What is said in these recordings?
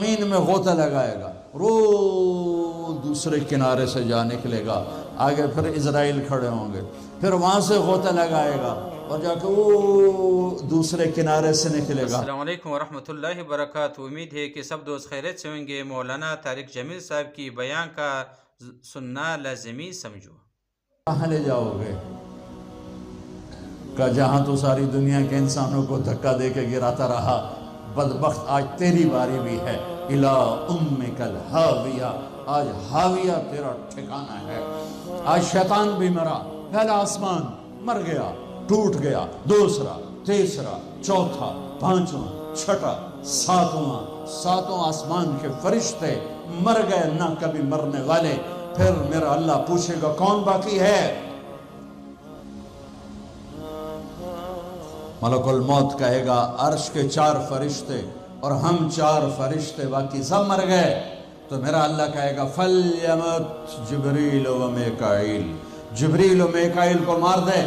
زمین میں غوطہ لگائے گا، روز دوسرے کنارے سے جا نکلے گا، آگے پھر اسرائیل کھڑے ہوں گے، پھر وہاں سے غوطہ لگائے گا اور جا کے وہ دوسرے کنارے سے نکلے گا۔ السلام علیکم ورحمۃ اللہ وبرکاتہ۔ امید ہے کہ سب دوست خیریت سے ہوں گے۔ مولانا طارق جمیل صاحب کی بیان کا سننا لازمی سمجھو۔ کہاں لے جاؤ گے؟ کہ جہاں تو ساری دنیا کے انسانوں کو دھکا دے کے گراتا رہا، بدبخت آج تیری باری بھی ہے۔ الا امک الہاویہ، آج ہاویہ تیرا ٹھکانہ ہے۔ آج شیطان بھی مرا، پہلا آسمان مر گیا، ٹوٹ گیا، دوسرا، تیسرا، چوتھا، پانچواں، چھٹا، ساتواں آسمان کے فرشتے مر گئے، نہ کبھی مرنے والے۔ پھر میرا اللہ پوچھے گا کون باقی ہے؟ ملک الموت کہے گا عرش کے 4 فرشتے اور ہم 4 فرشتے باقی سب مر گئے۔ تو میرا اللہ کہے گا فَلْيَمُتْ جبریل و میکائیل، جبریل و میکائیل کو مار دے۔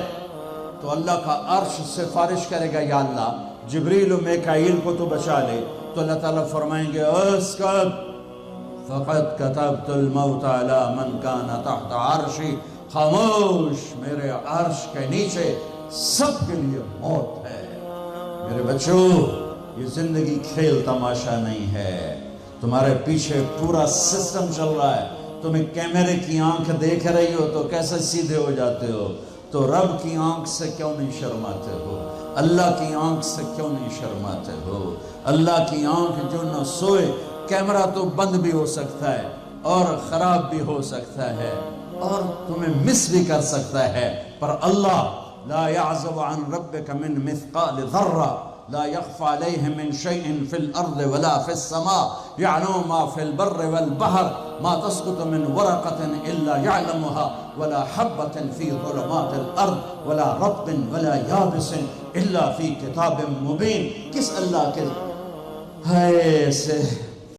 تو اللہ کا عرش سفارش کرے گا یا اللہ جبریل و میکائیل کو تو بچا لے۔ تو اللہ تعالیٰ فرمائیں گے اسکت فَقَدْ كَتَبْتُ الْمَوْتَ عَلَى مَنْ كَانَ تَحْتَ عَرْشِ، خاموش، میرے عرش کے نیچے سب کے لیے موت ہے۔ میرے بچوں، یہ زندگی کھیل تماشا نہیں ہے، تمہارے پیچھے پورا سسٹم چل رہا ہے۔ تمہیں کیمرے کی آنکھ دیکھ رہی ہو تو کیسے سیدھے ہو جاتے ہو؟ تو رب کی آنکھ سے کیوں نہیں شرماتے ہو؟ اللہ کی آنکھ سے کیوں نہیں شرماتے ہو؟ اللہ کی آنکھ جو نہ سوئے، کیمرہ تو بند بھی ہو سکتا ہے اور خراب بھی ہو سکتا ہے اور تمہیں مس بھی کر سکتا ہے، پر اللہ لا يعزب عن ربك من مثقال ذرة لا يخفى عليه من شيء في الأرض ولا في السماء يعلم ما في البر والبحر ما تسقط من ورقة إلا يعلمها ولا حبة في ظلمات الأرض ولا رطب ولا يابس إلا في كتاب مبين۔ کس اللہ کے ہے سے